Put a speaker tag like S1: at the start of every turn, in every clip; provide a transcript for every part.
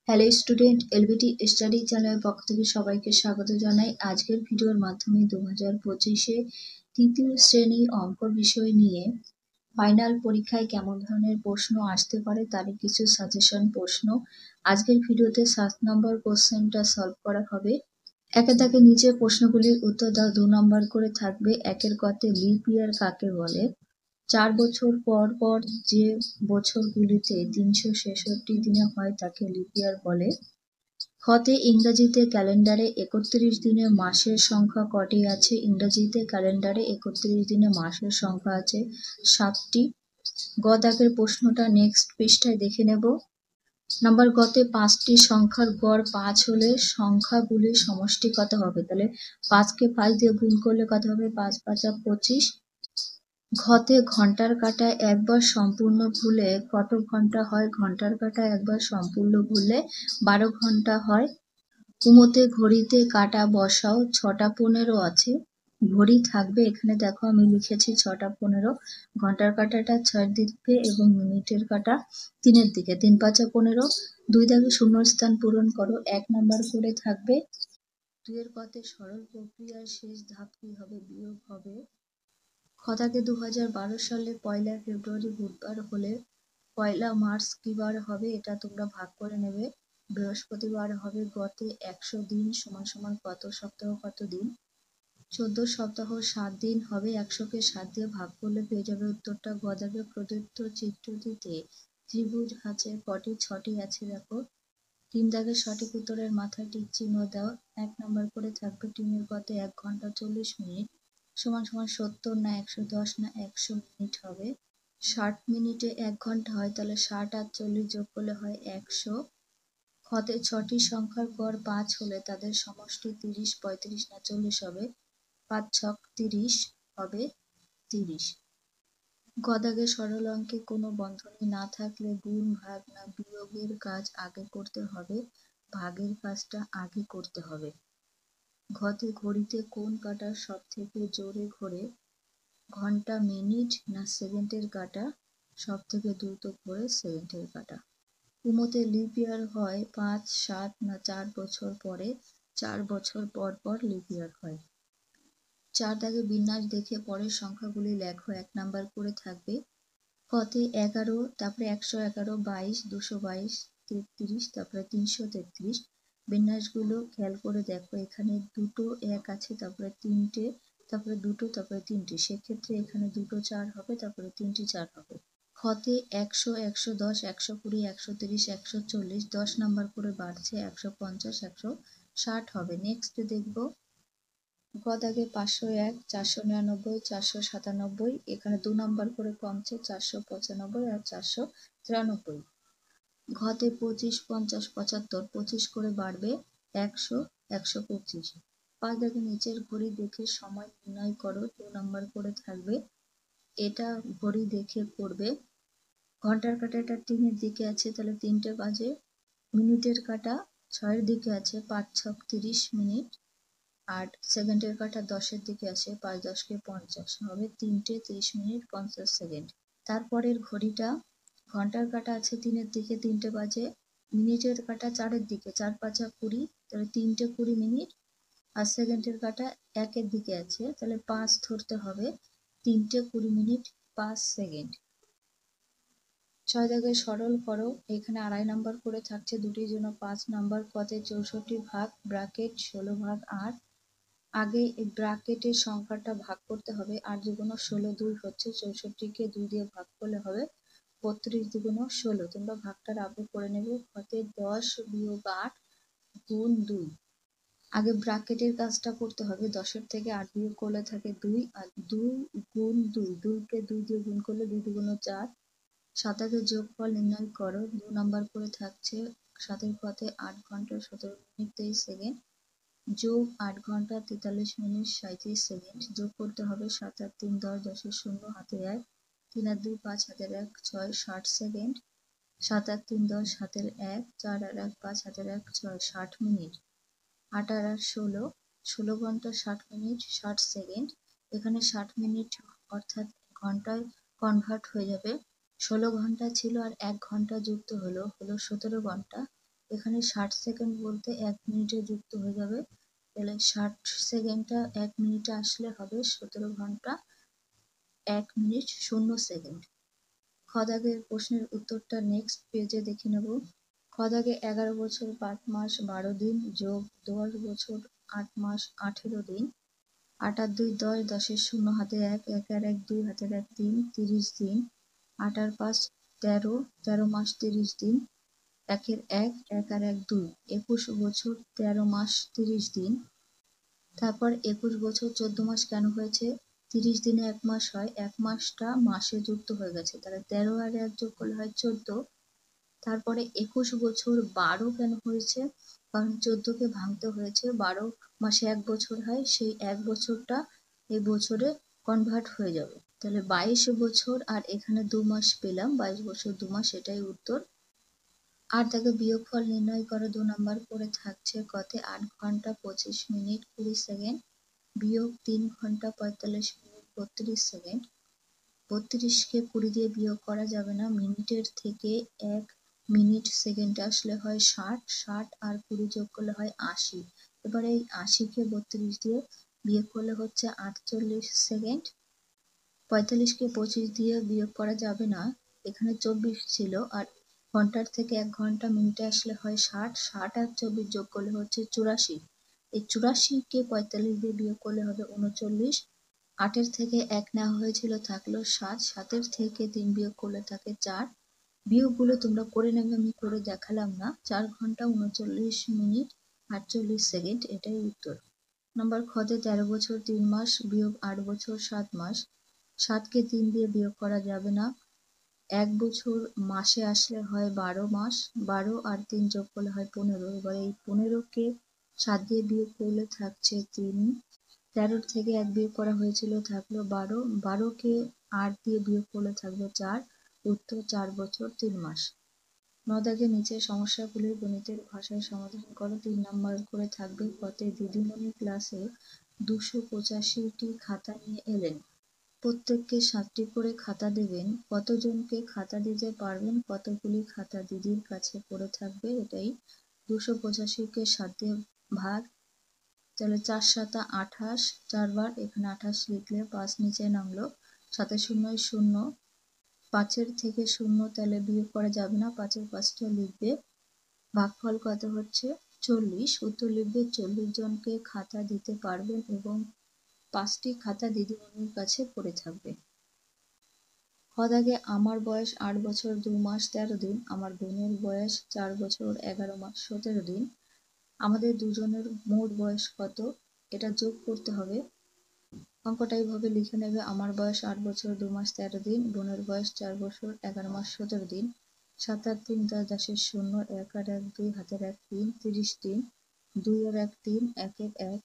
S1: Hello student, LBT study চ্যানেলের পক্ষ থেকে সবাইকে স্বাগত জানাই। আজকের ভিডিওর মাধ্যমে 2025-এ তৃতীয় শ্রেণী অঙ্ক বিষয় নিয়ে ফাইনাল পরীক্ষায় কেমন ধরনের প্রশ্ন আসতে পারে তারই কিছু সাজেশন প্রশ্ন আজকের ভিডিওতে 7 নম্বর কোশ্চেনটা সলভ করা হবে। একে দাগে নিচে প্রশ্নগুলির উত্তর দাও। 2 নম্বর করে থাকবে একের কতে লিপ ইয়ার কাকে বলে। 4 বছর পর পর যে বছরগুলিতে 366 দিনে হয় তাকে লিপ ইয়ার বলে। খতে ইংরেজিতে ক্যালেন্ডারে 31 দিনে মাসের সংখ্যা কটি আছে? ইংরেজিতে ক্যালেন্ডারে 31 দিনে মাসের সংখ্যা আছে 7টি। গ দাগের প্রশ্নটা নেক্সট পৃষ্ঠায় দেখে নেব। নাম্বার গতে 5টি সংখ্যার গড় 5 হলে সংখ্যাগুলির সমষ্টি কত হবে? তাহলে 5কে 5 দিয়ে গুণ করলে কত হবে? 5 5 25। ঘতে ঘন্টার কাঁটা একবার সম্পূর্ণ ভুলে কত ঘন্টা হয়? ঘন্টার কাঁটা একবার সম্পূর্ণ ভুলে 12 ঘন্টা হয়। কুমোতে ঘড়িতে কাঁটা বসাও, 6টা 15 আছে। ঘড়ি থাকবে, এখানে দেখো আমি লিখেছি 6টা 15। ঘন্টার কাঁটাটা 6 দিকে এবং মিনিটের কাঁটা 3 দিকে। 3 5 15। 2 দাগে শূন্যস্থান পূরণ করো। 1 নাম্বার করে থাকবে 2 এর কতে সরল প্রক্রিয়ার শেষ ধাপ কি হবে? বিয়োগ হবে। খ দাগে 2012 সালে 1 ফেব্রুয়ারি বুধবার হলে 1 মার্চ কি বার হবে? এটা তোমরা ভাগ করে নেবে। বৃহস্পতিবার হবে। গতে 100 দিন সমান সমান কত সপ্তাহ কত দিন? 14 সপ্তাহ 7 দিন হবে। 100কে 7 দিয়ে ভাগ করলে পেয়ে যাবে উত্তরটা। গ দাগে প্রদত্ত চিত্রটিতে ত্রিভুজ আছে কটি? 6টি আছে। দেখো 3 দাগের সঠিক উত্তরের মাথায় টিক চিহ্ন দাও। 1 নাম্বার করে থাকবে 3 এর কতে 1 ঘন্টা 40 মিনিট সমান সমান 70 না 110 না 100 মিনিট হবে। 60 মিনিটে 1 ঘন্টা হয়, তাহলে 60 আর 40 যোগ করলে হয় 100। খতে 6টি সংখ্যার গড় 5 হলে তাদের সমষ্টি 30 35 না 40 হবে? 5 ছক 30 হবে 30। গ দাগে সরল অঙ্কে কোনো বন্ধনী না থাকলে গুণ ভাগ না বিয়োগের কাজ আগে করতে হবে? ভাগের কাজটা আগে করতে হবে। ঘতে ঘড়িতে কোন কাঁটা সব থেকে জোরে ঘোরে? ঘন্টা মিনিট না সেকেন্ডের কাঁটা সব থেকে দ্রুত ঘোরে? সেকেন্ডের কাঁটা। কুমোতে লিপ ইয়ার হয় 5 7 না 4 বছর পরে? 4 বছর পর পর লিপ ইয়ার হয়। 4 দাগে বিন্যাস দেখে পরের সংখ্যাগুলি লেখো। 1 নাম্বার করে থাকবে কতে 11, তারপরে 111, 22, 222, 33, তারপরে 333। বিন্যাসগুলো খেয়াল করে দেখো, এখানে দুটো 1 আছে, তারপরে 3টে, তারপরে দুটো, তারপরে 3টে। সেক্ষেত্রে এখানে দুটো 4 হবে, তারপরে 3টি 4 হবে। খতে 100 110 120 130 140 10 নাম্বার করে বাড়ছে 150 160 হবে। নেক্সট দেখবো গ দাগে 501 499 497। এখানে 2 নাম্বার করে কমছে 495 আর 493। ঘতে 25 50 75 25 করে বাড়বে 100 125। 5 দাগে নিচের ঘড়ি দেখে সময় নির্ণয় করো। 2 নাম্বার করে থাকবে, এটা ঘড়ি দেখে করবে। ঘন্টার কাঁটাটা 3-এর দিকে আছে, তাহলে 3টে বাজে। মিনিটের কাঁটা 6-এর দিকে আছে, 5 ছক 30 মিনিট। আর সেকেন্ডের কাঁটা 10-এর দিকে আছে, 5 10কে 50 হবে 3টে 30 মিনিট 50 সেকেন্ড। তারপরের ঘড়িটা ঘন্টার কাঁটা আছে 3-এর দিকে, 3টে বাজে। মিনিটের কাঁটা 4-এর দিকে, 4 5 20, তাহলে 3টে 20 মিনিট। আর সেকেন্ডের কাঁটা 1-এর দিকে আছে, তাহলে 5 ধরতে হবে, 3টে 20 মিনিট 5 সেকেন্ড। 6 দাগে সরল করো। এখানে 2.5 নাম্বার করে থাকছে, দুটির জন্য 5 নাম্বার। কতে 64 ভাগ ব্র্যাকেট 16 ভাগ 8। আগে এই ব্র্যাকেটের সংখ্যাটা ভাগ করতে হবে। 8 দুগুণ 16, 2 হচ্ছে, 64কে 2 দিয়ে ভাগ করলে হবে 32 দুগুণ 16। তোমরা ভাগটার আগে করে নেবে। কতে 10 বিয়োগ 8 গুণ 2। আগে ব্র্যাকেটের কাজটা করতে হবে। 10-এর থেকে 8 বিয়োগ করলে থাকে 2, আর 2 গুণ 2, 2কে 2 দিয়ে গুণ করলে 2 দুগুণ 4। 7 এর যোগফল নির্ণয় করো। 2 নাম্বার করে থাকছে 7-এর কতে 8 ঘন্টা 17 মিনিট 23 সেকেন্ড যোগ 8 ঘন্টা 43 মিনিট 37 সেকেন্ড। যোগ করতে হবে 7 আর 3 10, 10-এর 0 হাতে 1, 3 আর 2 5 হাতের 1 6 60 সেকেন্ড। 7 আর 3 10 হাতের 1, 4 আর 1 5 হাতের 1 6 60 মিনিট। 8 আর 8 16 ঘন্টা 60 মিনিট 60 সেকেন্ড। এখানে 60 মিনিট অর্থাৎ ঘন্টায় কনভার্ট হয়ে যাবে। 16 ঘন্টা ছিল আর 1 ঘন্টা যুক্ত হলো 17 ঘন্টা। এখানে 60 সেকেন্ড বলতে 1 মিনিটে যুক্ত হয়ে যাবে, তাহলে 60 সেকেন্ডটা 1 মিনিটে আসলে হবে 17 ঘন্টা 1 মিনিট 0 সেকেন্ড। খ দাগের প্রশ্নের উত্তরটা নেক্সট পেজে দেখে নেব। খ দাগে 11 বছর 5 মাস 12 দিন যোগ 10 বছর 8 মাস 18 দিন, 8 আর 2 10, 10 শূন্য হাতে 1, 1 আর 1 2 হাতের 1 3, 30 দিন, 8 আর 5 13, 13 মাস 30 দিন, 1 এর 1, 1 আর 1 2, 21 বছর 13 মাস 30 দিন। তারপর 21 বছর 14 মাস কেন হয়েছে? 30 দিনে 1 মাস হয়, 1 মাসটা মাসে যুক্ত হয়ে গেছে, তাহলে 13 আর 1 যোগ করলে হয় 14। তারপরে 21 বছর 12 কেন হয়েছে? কারণ 14কে ভাঙতে হয়েছে, 12 মাসে 1 বছর হয়, সেই 1 বছরটা এই বছরে কনভার্ট হয়ে যাবে, তাহলে 22 বছর আর এখানে 2 মাস পেলাম, 22 বছর 2 মাস, এটাই উত্তর। আর তাকে বিয়োগফল নির্ণয় করো 2 নাম্বার করে থাকছে কতে 8 ঘন্টা 25 মিনিট 20 সেকেন্ড বিয়োগ 3 ঘন্টা 45 মিনিট 32 সেকেন্ড। 32কে 20 দিয়ে বিয়োগ করা যাবে না, মিনিটের থেকে 1 মিনিট সেকেন্ড আসলে হয় 60, 60 আর 20 যোগ করলে হয় 80। এবারে এই 80কে 32 দিয়ে বিয়োগ করলে হচ্ছে 48 সেকেন্ড। 45কে 25 দিয়ে বিয়োগ করা যাবে না, এখানে 24 ছিল, আর ঘন্টার থেকে 1 ঘন্টা মিনিটে আসলে হয় 60, 60 আর 24 যোগ করলে হচ্ছে 84। এই 84কে 45 দিয়ে বিয়োগ করলে হবে 39। 8 থেকে 1 নেওয়া হয়েছিল, থাকলো 7, 7 থেকে 3 বিয়োগ করলে থাকে 4। বিয়োগগুলো তোমরা করে নেবে, আমি করে দেখালাম না। 4 ঘন্টা 39 মিনিট 48 সেকেন্ড, এটাই উত্তর। নাম্বার খতে 13 বছর 3 মাস বিয়োগ 8 বছর 7 মাস। 7কে 3 দিয়ে বিয়োগ করা যাবে না, 1 বছর মাসে আসলে হয় 12 মাস, 12 আর 3 যোগ করলে হয় 15। এবার এই 15কে 7 দিয়ে বিয়োগ করলে থাকছে 3। 13 থেকে 1 বিয়োগ করা হয়েছিল, থাকলো 12, 12কে 8 দিয়ে বিয়োগ করলে থাকবে 4। উত্তর 4 বছর 3 মাস। 9 দাগে নিচের সমস্যাগুলি গণিতের ভাষায় সমাধান করো। 3 নাম্বার করে থাকবে কতে দিদিমণি ক্লাসে 285টি খাতা নিয়ে এলেন, প্রত্যেককে 7টি করে খাতা দেবেন, কতজনকে খাতা দিতে পারবেন, কতগুলি খাতা দিদির কাছে পড়ে থাকবে, এটাই। 285কে 7 দিয়ে ভাগ, তাহলে 4 7 28, 4 বার এখানে 28 লিখলে 5 নিচে নামলো, 7 শূন্য 0, 5 থেকে 0 তাহলে বিয়োগ করা যাবে না, 5 5টা লিখবে, ভাগফল কত হচ্ছে 40। উত্তর লিখবে 40 জনকে খাতা দিতে পারবেন এবং 5টি খাতা দিদিমণির কাছে পড়ে থাকবে। খ দাগে আমার বয়স 8 বছর 2 মাস 13 দিন, আমার বোনের বয়স 4 বছর 11 মাস 17 দিন, আমাদের দুজনের মোট বয়স কত? এটা যোগ করতে হবে। অঙ্কটা এইভাবে লিখে নেবে, আমার বয়স 8 বছর 2 মাস 13 দিন, বোনের বয়স 4 বছর 11 মাস 17 দিন, 7 আর 3 10, 10 শূন্য, 1 আর 1 2 হাতের 1 3, 30 দিন, 2 আর 1 3, 1 এর 1,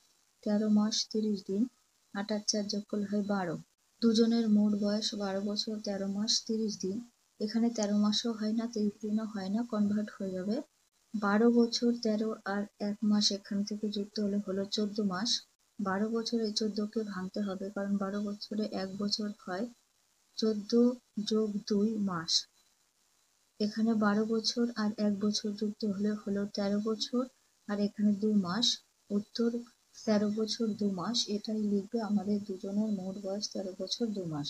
S1: 13 মাস 30 দিন, 8 আর 4 যোগ করলে হয় 12। দুজনের মোট বয়স 12 বছর 13 মাস 30 দিন, এখানে 13 মাসও হয় না 30 দিনও হয় না, কনভার্ট হয়ে যাবে। 12 বছর 13 আর 1 মাস এখান থেকে যুক্ত হলে হলো 14 মাস। 12 বছর এই 14কে ভাঙতে হবে, কারণ 12 বছরে 1 বছর হয়, 14 যোগ 2 মাস। এখানে 12 বছর আর 1 বছর যুক্ত হলে হলো 13 বছর, আর এখানে 2 মাস। উত্তর 13 বছর 2 মাস, এটাই লিখবে, আমাদের দুজনের মোট বয়স 13 বছর 2 মাস।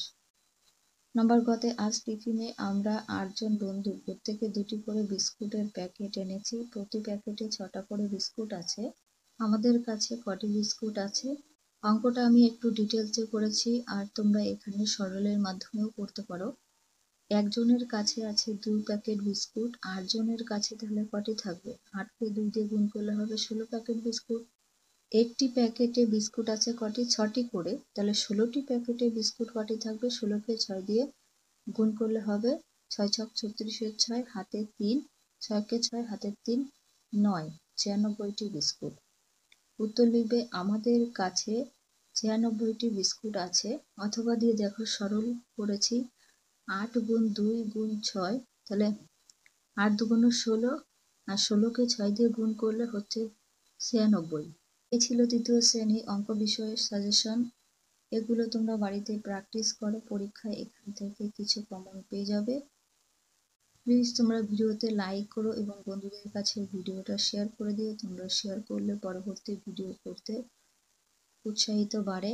S1: নাম্বার গতে আজ টিফিনে আমরা 8 জন বন্ধু প্রত্যেকে 2টি করে বিস্কুটের প্যাকেট এনেছি, প্রতি প্যাকেটে 6টা করে বিস্কুট আছে, আমাদের কাছে কটি বিস্কুট আছে? অঙ্কটা আমি একটু ডিটেলসে করেছি, আর তোমরা এখানে সরলের মাধ্যমেও করতে পারো। একজনের কাছে আছে 2 প্যাকেট বিস্কুট, 8 জনের কাছে তাহলে কটি থাকবে? 8কে 2 দিয়ে গুণ করলে হবে 16 প্যাকেট বিস্কুট। একটি প্যাকেটে বিস্কুট আছে কটি? 6টি করে, তাহলে 16টি প্যাকেটে বিস্কুট কটি থাকবে? 16কে 6 দিয়ে গুণ করলে হবে 6 ছক 36 6 হাতে 3, 6কে 6 হাতে 3 9, 96টি বিস্কুট। উত্তর লিখবে আমাদের কাছে 96টি বিস্কুট আছে, অথবা দিয়ে দেখো সরল করেছি, 8 গুণ 2 গুণ 6, তাহলে 8 দুগুণ 16, আর 16কে 6 দিয়ে গুণ করলে হচ্ছে 96। এই ছিল তৃতীয় শ্রেণী অঙ্ক বিষয়ের সাজেশন। এগুলো তোমরা বাড়িতে প্র্যাকটিস করো, পরীক্ষায় এখান থেকে কিছু কমন পেয়ে যাবে। প্লিজ তোমরা ভিডিওতে লাইক করো এবং বন্ধুদের কাছে ভিডিওটা শেয়ার করে দিও। তোমরা শেয়ার করলে পরবর্তী ভিডিও করতে উৎসাহিত বাড়ে।